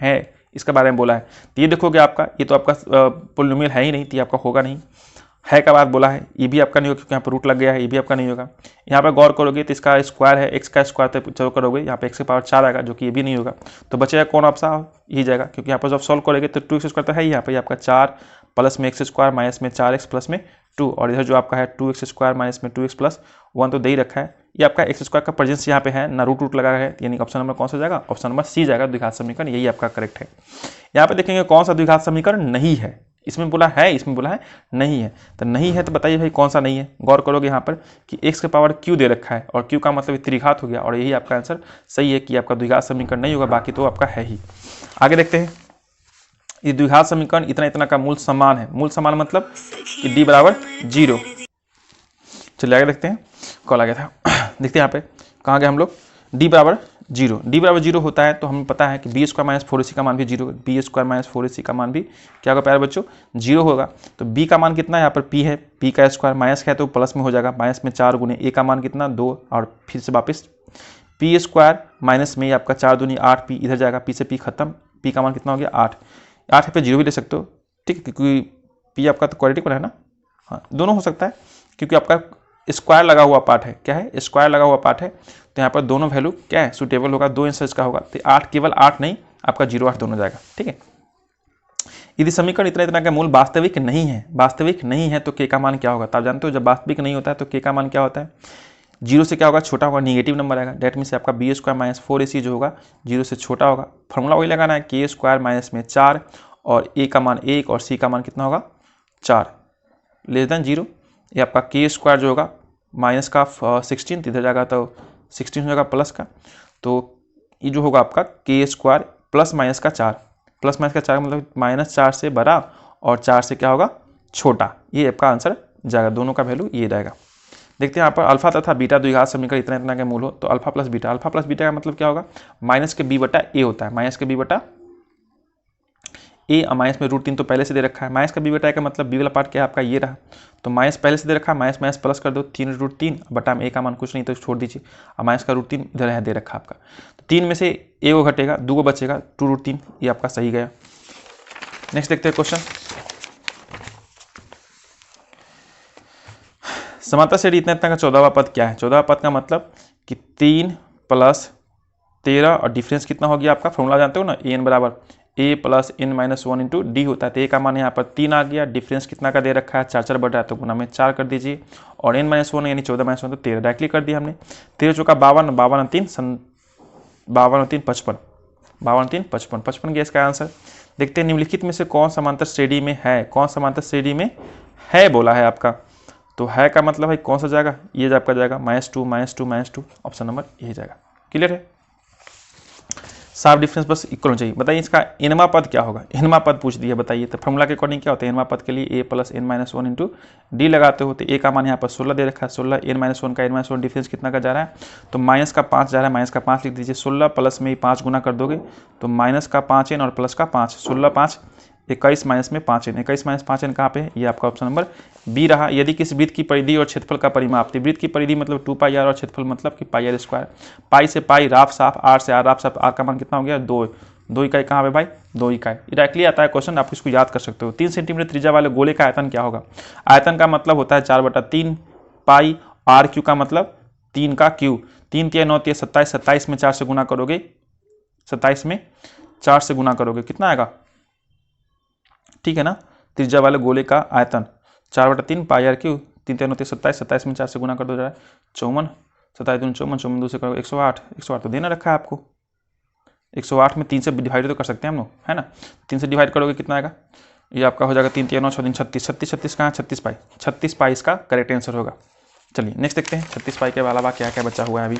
है, इसके बारे में बोला है। तो ये देखोगे आपका, ये तो आपका पोलिनोमियल है ही नहीं, तो ये आपका होगा नहीं, है का बात बोला है, ये भी आपका नहीं होगा क्योंकि यहाँ पर रूट लग गया है, ये भी आपका नहीं होगा। यहाँ पर गौर करोगे तो इसका स्क्वायर है, x का स्क्वायर तो चलो करोगे, यहाँ पे x की पावर 4 आएगा, जो कि ये भी नहीं होगा, तो बचेगा कौन ऑप्शन, यही जाएगा, क्योंकि यहाँ पर जब सॉल्व करोगे तो 2x स्क्वायर तो है, यहाँ पे आपका 4 प्लस में x स्क्वायर माइनस में 4x प्लस में 2, और इधर जो आपका है 2x स्क्वायर माइनस में 2x प्लस 1 तो दे ही रखा है, ये आपका x स्क्वायर का प्रेजेंस यहाँ पे है ना, रूट लगा है, यानी ऑप्शन नंबर कौन सा जाएगा, ऑप्शन नंबर सी जाएगा, द्विघात समीकरण, यही आपका करेक्ट है। यहाँ पे देखेंगे कौन सा द्विघात समीकरण नहीं है, इसमें बोला है, इसमें बोला है नहीं है, तो नहीं है तो बताइए भाई कौन सा नहीं है। गौर करोगे यहाँ पर कि x के पावर q दे रखा है, और q का मतलब त्रिघात हो गया, और यही आपका आंसर सही है कि आपका द्विघात समीकरण नहीं होगा, बाकी तो आपका है ही। आगे देखते हैं, ये द्विघात समीकरण इतना इतना का मूल समान है, मूल समान मतलब कि d बराबर 0। चलिए आगे देखते हैं, कॉल आ गया था, देखते हैं यहाँ पे कहाँ गए हम लोग, d बराबर जीरो, डी बराबर जीरो होता है तो हमें पता है कि बी स्क्वायर माइनस 4ac का मान भी zero, B square minus 4ac का मान भी क्या होगा प्यारे बच्चों, जीरो होगा। तो बी का मान कितना है, यहाँ पर पी है, पी का स्क्वायर माइनस का है तो प्लस में हो जाएगा, माइनस में 4 गुने ए का मान कितना 2, और फिर से वापस पी स्क्वायर माइनस में आपका 4 दूनी 8, पी इधर जाएगा, पी से पी खत्म, पी का मान कितना हो गया 8, 8 पे जीरो भी ले सकते हो, ठीक है, क्योंकि पी आपका तो क्वाड्रेटिक है ना, हाँ दोनों हो सकता है क्योंकि आपका स्क्वायर लगा हुआ पार्ट है, क्या है स्क्वायर लगा हुआ पार्ट है, तो यहाँ पर दोनों वैल्यू क्या है सुटेबल होगा, 2 आंसर इसका होगा, तो 8 केवल 8 नहीं आपका 0 8 दोनों जाएगा, ठीक है। यदि समीकरण इतना इतना का मूल वास्तविक नहीं है, वास्तविक नहीं है तो के का मान क्या होगा, तो आप जानते हो जब वास्तविक नहीं होता है तो के का मान क्या होता है, जीरो से क्या होगा छोटा होगा, निगेटिव नंबर आएगा, डेट मीन से आपका बी स्क्वायर माइनस 4ac जो होगा जीरो से छोटा होगा। फॉर्मूला वही लगाना है के स्क्वायर माइनस में 4 और ए का मान 1 और सी का मान कितना होगा 4 लेस देन जीरो, ये आपका के स्क्वायर जो होगा माइनस का 16 इधर जाएगा तो 16 हो जाएगा प्लस का, तो ये जो होगा आपका के स्क्वायर प्लस माइनस का 4, प्लस माइनस का 4 मतलब माइनस 4 से बड़ा और 4 से क्या होगा छोटा, ये आपका आंसर जाएगा, दोनों का वैल्यू ये रहेगा। देखते हैं यहाँ पर अल्फा तथा बीटा द्विघात समीकरण इतना इतना के मूल हो तो अल्फा प्लस बीटा का मतलब क्या होगा, माइनस के बी बटा ए होता है, माइनस के बी बटा ए, माइनस में √3 तो पहले से दे रखा है, माइनस का बी बटा का मतलब बी वाला पार्ट क्या है आपका ये रहा, तो माइनस पहले से दे रखा है, माइनस माइनस प्लस कर दो 3√3 बटा में ए का मान कुछ नहीं तो छोड़ दीजिए, और माइनस का √3 इधर है दे रखा आपका, तो 3 में से ए को घटेगा 2 को बचेगा 2√3, ये आपका सही गया। नेक्स्ट देखते हैं क्वेश्चन, समांतर श्रेणी इतना इतना का 14वां पद क्या है, 14वां पद का मतलब कि 3 + 13 और डिफरेंस कितना हो गया आपका, फॉर्मूला जानते हो ना ए एन बराबर a + n-1 इंटू डी होता है, तो a का मान यहाँ पर 3 आ गया, डिफरेंस कितना का दे रखा है 4 4 बढ़ रहा है तो गुना में 4 कर दीजिए, और n-1 यानी 14 - 1 तो 13 डायरेक्टली कर दिया हमने, 13 चौका 52, 52 और 3 55, 55 गया इसका आंसर। देखते हैं निम्नलिखित में से कौन समांतर श्रेणी में है, कौन समांतर श्रेणी में है बोला है आपका, तो है का मतलब है कौन सा जाएगा, ये आपका जाएगा -2 -2 ऑप्शन नंबर ये जाएगा, क्लियर है। साफ डिफरेंस बस इक्वल होना चाहिए। बताइए इसका एनवा पद क्या होगा, एनवा पद पूछ दिया बताइए, तो फॉर्मूला के अकॉर्डिंग क्या होता है, एनवा पद के लिए a + n-1 इंटू डी लगाते हो, तो a का मान यहाँ पर 16 दे रखा है, 16 n-1 का n-1 डिफरेंस कितना का जा रहा है, तो माइनस का 5 जा रहा है, माइनस का 5 लिख दीजिए, 16 प्लस में 5 गुना कर दोगे तो माइनस का 5n और प्लस का 5, 16 5 21 माइनस में 5n, 21 माइनस 5n कहाँ पे है, ये आपका ऑप्शन नंबर बी रहा। यदि किसी वृत्त की परिधि और क्षेत्रफल का परिमाप, तो वृत्त की परिधि मतलब 2πr और क्षेत्रफल मतलब कि πr², पाई से पाई राफ साफ, आर से आर राफ साफ, आर का मान कितना हो गया 2 इकाई कहाँ पे भाई 2 इकाई, डायरेक्टली आता है क्वेश्चन, आप इसको याद कर सकते हो। 3 सेंटीमीटर त्रिज्या वाले गोले का आयतन क्या होगा, आयतन का मतलब होता है 4/3 पाई, आर क्यू का मतलब 3 का क्यू, 3 3 9 3 27, 27 में 4 से गुना करोगे, 27 में 4 से गुना करोगे कितना आएगा, ठीक है ना, त्रिज्या वाले गोले का आयतन 4/3 पाई आर क्यू, 3 3 9 3 27, 27 में 4 से गुना कर दो, 54, 27 दूनी 54, 54 2 से करोगे 108, 108 तो देना रखा है आपको, 108 में 3 से डिवाइड तो कर सकते हैं हम लोग, है ना, 3 से डिवाइड करोगे कितना आएगा, ये आपका हो जाएगा 3 3 9 6 36, 36 कहाँ 36 पाई इसका करेक्ट आंसर होगा। चलिए नेक्स्ट देखते हैं 36 पाई के अलावा क्या क्या बचा हुआ है अभी।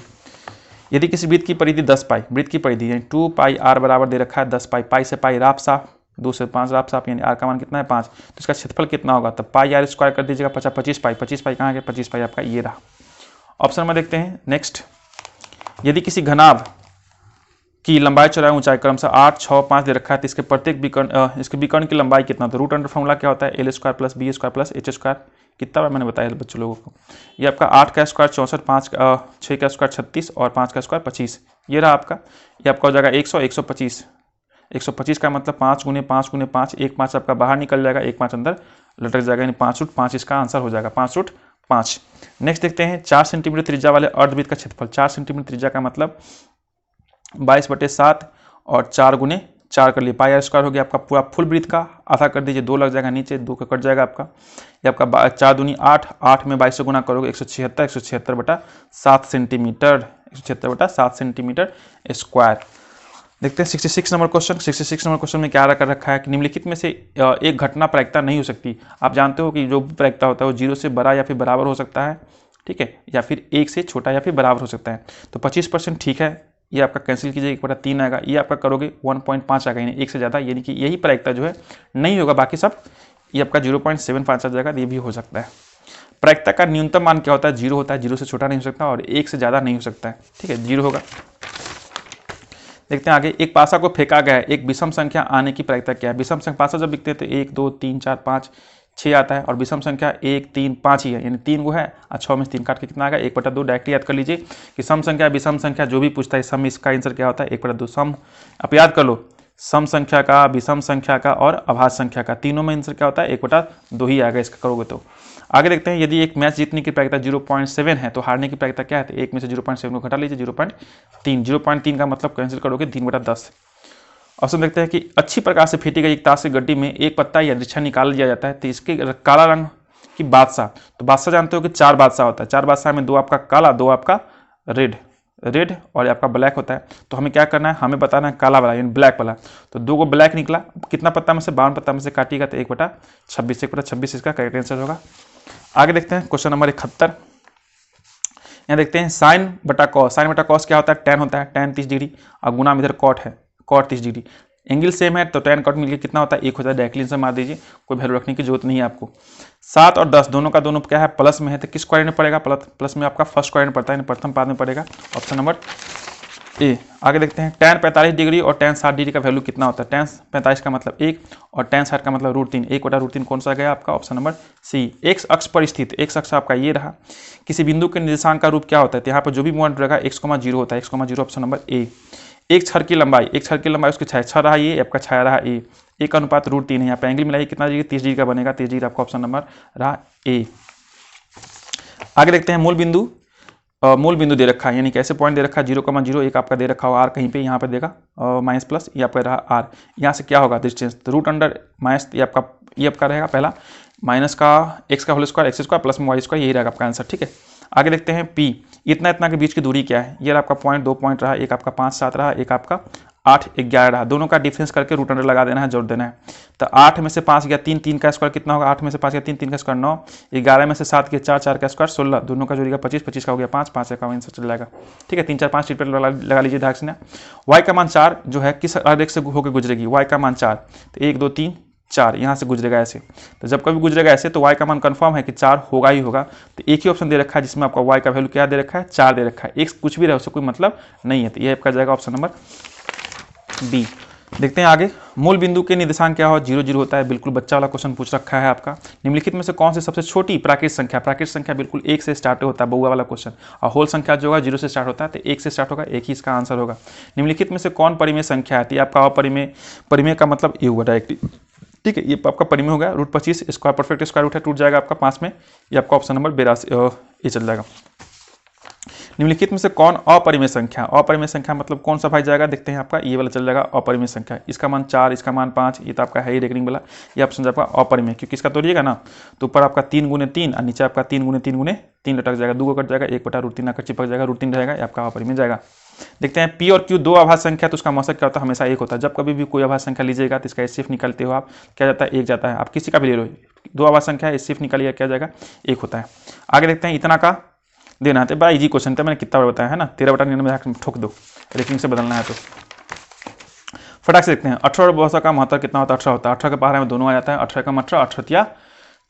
यदि किसी वृत्त की परिधि 10 पाई, वृत्त की परिधि यानी 2πr बराबर दे रखा है 10 पाई, पाई से पाई राफ साफ, 2 से 5 राफ साफ यानी आर का मान कितना है 5, तो इसका क्षेत्रफल कितना होगा, तो πr² कर दीजिएगा 25 पाई, 25 पाई कहाँ गया 25 पाई आपका ये रहा। ऑप्शन में देखते हैं नेक्स्ट, यदि किसी घनाभ की लंबाई चौड़ाई ऊंचाई क्रमशः 8 6 5 दे रखा है, तो इसके प्रत्येक विकर्ण, इसके विकर्ण की लंबाई कितना, तो रूट अंडर फॉर्मूला क्या होता है l² + b² + h², कितना बार मैंने बताया बच्चों लोगों को, ये आपका 8 का स्क्वायर 64, 5 6 का स्क्वायर 36 और 5 का स्क्वायर 25, ये रहा आपका, ये आपका हो जाएगा 100 125, 125 का मतलब 5 × 5 × 5, 1 5 आपका बाहर निकल जाएगा, 1 5 अंदर लटक जाएगा, यानी 5√5 इसका आंसर हो जाएगा 5√5। नेक्स्ट देखते हैं 4 सेंटीमीटर त्रिज्या वाले अर्धवृत्त का क्षेत्रफल, 4 सेंटीमीटर त्रिज्या का मतलब 22/7 और 4 × 4 कर लिए, πr² हो गया आपका पूरा फुल वृत्त का, आधा कर दीजिए 2 लग जाएगा नीचे, 2 का कट जाएगा आपका, ये आपका 4 दूनी 8, 8 में 22 से गुना करोगे 176/7 सेंटीमीटर, 176/7 सेंटीमीटर स्क्वायर। देखते हैं 66 नंबर क्वेश्चन। 66 नंबर क्वेश्चन में क्या कर रखा है कि निम्नलिखित में से एक घटना प्रायिकता नहीं हो सकती। आप जानते हो कि जो प्रायिकता होता है वो 0 से बड़ा या फिर बराबर हो सकता है, ठीक है, या फिर 1 से छोटा या फिर बराबर हो सकता है। तो 25% ठीक है, ये आपका कैंसिल कीजिए, 1/3 आएगा, ये आपका करोगे 1.5 आएगा, यानी 1 से ज़्यादा, यानी कि यही प्रायिकता जो है नहीं होगा, बाकी सब ये आपका 0.75 आ जाएगा, ये भी हो सकता है। प्रायिकता का न्यूनतम मान क्या होता है, 0 होता है, 0 से छोटा नहीं हो सकता और 1 से ज़्यादा नहीं हो सकता है, ठीक है, 0 होगा। देखते हैं आगे, एक पासा को फेंका गया है, एक विषम संख्या आने की प्रायिकता क्या है। विषम संख्या पासा जब लिखते हैं तो 1 2 3 4 5 6 आता है, और विषम संख्या 1 3 5 ही है, यानी 3 को है और 6 में 3 काट के कितना आ गया 1/2। डायरेक्ट याद कर लीजिए कि सम संख्या विषम संख्या जो भी पूछता है सम में इसका आंसर क्या होता है 1/2। सम आप याद कर लो, सम संख्या का, विषम संख्या का और अभाज्य संख्या का, तीनों में आंसर क्या होता है 1/2 ही आएगा इसका करोगे तो। आगे देखते हैं, यदि एक मैच जीतने की प्रायिकता 0.7 है तो हारने की प्रायिकता क्या है, तो 1 में से 0.7 को घटा लीजिए 0.3। 0.3 का मतलब कैंसिल करोगे 3/10। ऑप्शन देखते हैं कि अच्छी प्रकार से फेंटी गई एक ताश की गड्डी में एक पत्ता या रिछा निकाल दिया जाता है तो इसके काला रंग की बादशाह, तो बादशाह जानते हो कि 4 बादशाह होता है, 4 बादशाह में 2 आपका काला, 2 आपका रेड और आपका ब्लैक होता है। तो हमें क्या करना है, हमें बताना है काला वाला यानी ब्लैक वाला। तो 2 को ब्लैक निकला, कितना पत्ता में से 52 पत्ता में से काटिएगा तो 1/26, 1/26 इसका करेक्ट आंसर होगा। आगे देखते हैं क्वेश्चन नंबर 71। यहाँ देखते हैं साइन बटा कॉस। साइन बटा कॉस क्या होता है, tan होता है, tan 30 डिग्री और गुना इधर कॉट है, कॉट 30 डिग्री। एंगल सेम है तो tan कॉट मिलकर कितना होता है 1 होता है। डायरेक्टली आंसर मार दीजिए, कोई वैल्यू रखने की जरूरत नहीं है आपको। 7 और 10 दोनों का दोनों क्या है प्लस में है, तो किस क्वाड्रेंट में पड़ेगा, प्लस में आपका फर्स्ट क्वाड्रेंट पड़ता है, प्रथम पाद में पड़ेगा, ऑप्शन नंबर ए। आगे देखते हैं tan 45 डिग्री और tan 60 डिग्री का वैल्यू कितना होता है। tan 45 का मतलब 1 और tan 60 का मतलब √3, 1/√3 कौन सा गया आपका, ऑप्शन नंबर सी। एक्स अक्ष पर स्थित, एक्स अक्ष आपका ये रहा, किसी बिंदु के निर्देशांक का रूप क्या होता है, तो यहाँ पर जो भी पॉइंट रहेगा x,0 होता है, x,0 ऑप्शन नंबर ए। एक छड़ की लंबाई, उसकी छाया, छड़ रहा ये आपका छाया रहा ए, 1:√3 है। यहाँ पे एंगल मिलाइए कितना डिग्री, 30 डिग्री का बनेगा, 30 डिग्री आपका ऑप्शन नंबर रहा ए। आगे देखते हैं मूल बिंदु दे रखा है, यानी कैसे पॉइंट दे रखा है 0,0 एक आपका दे रखा हो आर कहीं पे, यहाँ पे देगा माइनस प्लस, ये आपका रहा आर। यहाँ से क्या होगा डिस्टेंस, √माइनस ये आपका रहेगा पहला, माइनस का एक्स का whole square, X square plus में वाई स्क्वायर, यही रहेगा आपका आंसर। ठीक है, आगे देखते हैं पी, इतना के बीच की दूरी क्या है। ये आपका पॉइंट 2 पॉइंट रहा, एक आपका 5 7 रहा, एक आपका 8 11 रहा, दोनों का डिफरेंस करके √अंडर लगा देना है, जोड़ देना है। तो 8 में से 5 गया 3, 3 का स्क्वायर कितना होगा, 8 में से 5 गया 3, 3 का स्क्वायर 9, 11 में से 7 गया 4, 4 का स्क्वायर 16, दोनों का जोड़िएगा 25, 25 का हो गया 5, 5 का आंसर चल जाएगा। ठीक है, 3 4 5 ट्रिपल लगा लीजिए ध्यान से ना। वाई का मान 4 जो है किस आरेख से होकर गुजरेगी, वाई का मान 4, तो 1 2 3 4 यहाँ से गुजरेगा ऐसे। तो जब कभी गुजरेगा ऐसे तो y का मान कंफर्म है कि 4 होगा ही होगा। तो एक ही ऑप्शन दे रखा है जिसमें आपका y का वैल्यू क्या दे रखा है 4 दे रखा है, x कुछ भी रहे उससे कोई मतलब नहीं है, तो ये आपका जाएगा ऑप्शन नंबर बी। देखते हैं आगे, मूल बिंदु के निर्देशांक क्या हो, 0 0 होता है, बिल्कुल बच्चा वाला क्वेश्चन पूछ रखा है आपका। निम्नलिखित में से कौन सी सबसे छोटी प्राकृतिक संख्या बिल्कुल 1 से स्टार्ट होता है, बहुआ वाला क्वेश्चन, और होल संख्या जो होगा 0 से स्टार्ट होता है, तो 1 से स्टार्ट होगा, एक ही इसका आंसर होगा। निम्नलिखित में से कौन परिमेय संख्या है, आपका परिमेय का मतलब ये हुआ डायरेक्टली। ठीक है, ये आपका परिमेय हो गया, √25 स्क्वायर परफेक्ट स्क्वायर रूट है, टूट जाएगा आपका 5 में, ये आपका ऑप्शन नंबर 82 ये चल जाएगा। निम्नलिखित में से कौन अपरिमेय संख्या मतलब कौन सा भाई जाएगा, देखते हैं आपका ये वाला चल जाएगा अपरिमेय संख्या, इसका मान 4 इसका मान 5, ये तो आपका है ही रेकरिंग वाला, ये ऑप्शन आपका अपरिमेय, क्योंकि इसका तोड़िएगा ना तो ऊपर आपका 3 × 3 और नीचे आपका 3 × 3 × 3 लटक जाएगा, 2 कट जाएगा, 1/√3 आकर चिपक जाएगा, √3 रहेगा, आपका अपरिमेय जाएगा। देखते हैं पी और क्यू दो अभाज्य संख्या, तो उसका मौसक क्या होता है, हमेशा 1 होता है। जब कभी भी कोई अभाज्य संख्या लीजिएगा तो इसका एचसीएफ निकालते हो आप, क्या जाता है 1 जाता है। आप किसी का भी ले लो, दो अभाज्य संख्या एचसीएफ निकालिएगा क्या जाएगा 1 होता है। आगे देखते हैं इतना का देना है, तो बड़ा इजी क्वेश्चन था, मैंने कितना बार बताया है ना, 13/99 ठोक दो, रेटिंग से बदलना है तो फटाक से देखते हैं। 18 और 62 का महत्तर कितना होता है, 18 होता है, 18 के पहाड़े में दोनों आ जाता है, 18 का 18, 18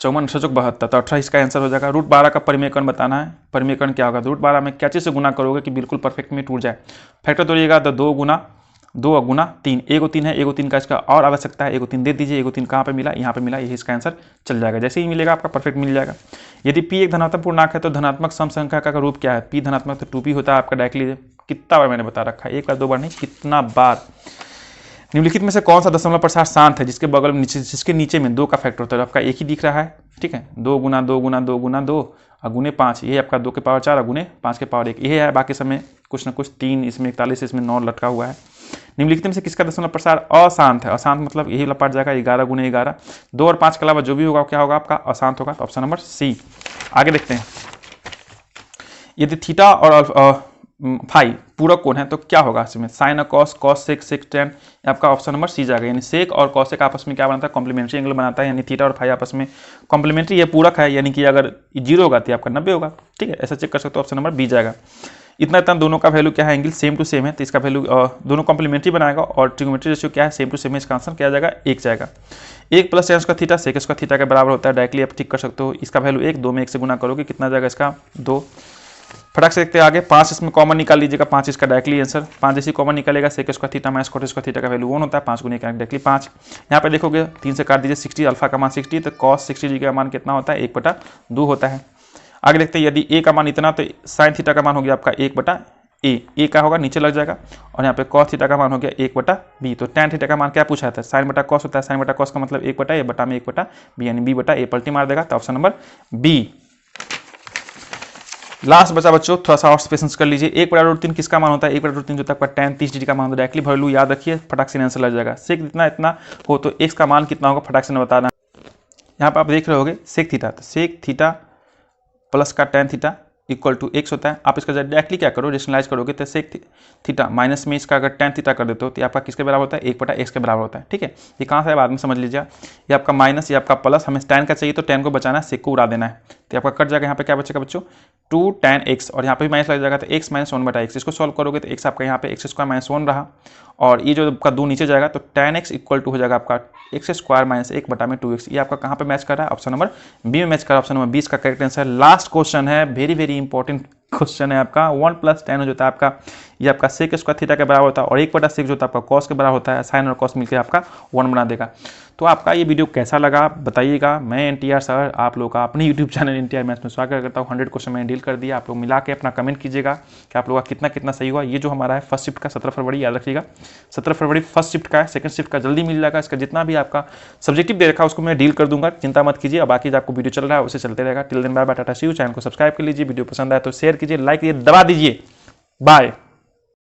54 72, तो 18 इसका आंसर हो जाएगा। √12 का परिमेयकरण बताना है, परिमेयकरण क्या होगा, √12 में क्या चीज़ से गुना करोगे कि बिल्कुल परफेक्ट में टूट जाए। फैक्टर तोड़िएगा तो 2 गुना 3, 1 3 है, 1 3 का इसका और आवश्यकता है, 1 3 दे दीजिए, 1 3 कहाँ पे मिला, यहाँ पे मिला, यही इसका आंसर चल जाएगा। जैसे ही मिलेगा आपका परफेक्ट मिल जाएगा। यदि p एक धनात्मक पूर्णांक है तो धनात्मक सम संख्या का रूप क्या है, p धनात्मक तो 2p होता है आपका डायरेक्टली, कितना बार मैंने बता रखा है, 1 बार 2 बार नहीं, कितना बार। निम्नलिखित में से कौन सा दशमलव प्रसार शांत है जिसके बगल में जिसके नीचे में 2 का फैक्टर होता है, आपका एक ही दिख रहा है। ठीक है, 2 × 2 × 2 × 2 और गुने 5, ये आपका 2 के पावर 4 और गुने 5 के पावर 1, ये है। बाकी समय कुछ ना कुछ 3, इसमें 41, इसमें 9 लटका हुआ है। निम्नलिखित में से किसका दशमलव प्रसार अशांत है, अशांत मतलब यही वाला पार्ट जाएगा 11 × 11, 2 और 5 के अलावा जो भी होगा क्या होगा आपका अशांत होगा, ऑप्शन नंबर सी। आगे देखते हैं, यदि थीटा और फाई पूरक कोण है तो क्या होगा इसमें, साइन और कॉस, कॉस सेक, सेक टेन, आपका ऑप्शन नंबर सी जाएगा। यानी सेक और कॉसेक आपस में क्या बनाता है, कॉम्प्लीमेंट्री एंगल बनाता है, यानी थीटा और फाई आपस में कॉम्प्लीमेंट्री, ये पूरक है, यानी कि अगर 0 होगा तो आपका 90 होगा। ठीक है, ऐसा चेक कर सकते हो, ऑप्शन नंबर बी जाएगा। इतना दोनों का वैल्यू क्या है, एंगल सेम टू सेम है, तो इसका वैल्यू दोनों कॉम्प्लीमेंट्री बनाएगा, और ट्रिग्नोमेट्री रेशियो क्या है, सेम टू सेम है, इसका आंसर क्या जाएगा 1 जाएगा। 1 + tan square theta sec square theta के बराबर होता है, डायरेक्टली आप ठीक कर सकते हो। इसका वैल्यू 1, 2 में 1 से गुना करोगे कितना जाएगा इसका 2। फटाक से देखते हैं आगे। 5 इसमें कॉमन निकाल लीजिएगा, 5 इसका डायरेक्टली आंसर, 5 जैसे कॉमन निकालेगा sec square theta minus cot square theta का वैल्यू 1 होता है, 5 गुने डायरेक्टली 5। यहाँ पे देखोगे 3 से काट दीजिए 60, अल्फा का मान 60 तो cos 60 का मान कितना होता है 1/2 होता है। आगे देखते हैं यदि a का मान इतना तो साइन थीटा का मान हो गया आपका 1/a, a का होगा नीचे लग जाएगा, और यहाँ पे cos थीटा का मान हो गया 1/b। तो tan थीटा का मान क्या पूछा था, साइन बटा cos होता है, साइन बटा cos का मतलब 1/a बटा में 1/b यानी b/a पलटी मार देगा, तो ऑप्शन नंबर बी। लास्ट बचा बच्चों, थोड़ा सा और पेशेंस कर लीजिए। 1/√3 किसका मान होता है, 1/√3 जो होता है आपका tan 30 डिग्री का मान होता है, डायरेक्टली वैल्यू याद रखिए, फटाक से आंसर लग जाएगा। सेक इतना इतना हो तो x का मान कितना होगा फटाक से बताना। यहाँ पे आप देख रहे होगे सेक थीटा, तो सेक थीटा प्लस का tan theta equal to x होता है। आप इसका डायरेक्टली क्या करो, रेशनलाइज करोगे तो सेक थीटा माइनस में इसका अगर tan थीटा कर देते हो तो आपका किसके बराबर होता है 1/x के बराबर होता है। ठीक है, ये कहाँ से है बाद में समझ लीजिए। ये आपका माइनस, ये आपका प्लस, हमें tan का चाहिए तो tan को बचाना है, सेक को उड़ा देना है, तो आपका कट जाएगा। यहाँ पे क्या बचेगा बच्चों 2 tan x, और यहाँ पे भी माइनस लग जाएगा तो x माइनस 1/x। इसको सॉल्व करोगे तो x आपका यहाँ पे x स्क्वायर माइनस 1 रहा, और ये जो आपका 2 नीचे जाएगा तो tan x इक्वल टू हो जाएगा आपका x स्क्वायर माइनस 1/2x। ये आपका कहाँ पे मैच कर रहा है, ऑप्शन नंबर बी में मैच कर रहा है। ऑप्शन नंबर 20 का करेक्ट आंसर। लास्ट क्वेश्चन है, वेरी वेरी इंपॉर्टेंट क्वेश्चन है आपका। 1 + tan जो होता है आपका, ये आपका सेक स्क्वायर थीटा के बराबर होता है, और 1/6 जो होता है आपका कॉस के बराबर होता है। साइन और कॉस मिलकर आपका 1 बना देगा। तो आपका ये वीडियो कैसा लगा बताइएगा। मैं NTR सर आप लोग का अपने यूट्यूब चैनल NTR मैथ्स में स्वागत करता हूँ। 100 क्वेश्चन मैंने डील कर दिया, आप लोग मिला के अपना कमेंट कीजिएगा कि आप लोग का कितना कितना सही हुआ। ये जो हमारा है फर्स्ट शिफ्ट का 17 फरवरी, याद रखिएगा 17 फरवरी फर्स्ट शिफ्ट का है। सेकंड शिफ्ट का जल्दी मिल जाएगा। इसका जितना भी आपका सब्जेक्टिव दे रखा है उसको मैं डील कर दूंगा, चिंता मत कीजिए। और बाकी जो आपको वीडियो चल रहा है उसे चलते रहेगा। Till then bye bye, tata see you. Channel को सब्सक्राइब कर लीजिए, वीडियो पसंद आए तो शेयर कीजिए, लाइक कीजिए, दबा दीजिए। बाय।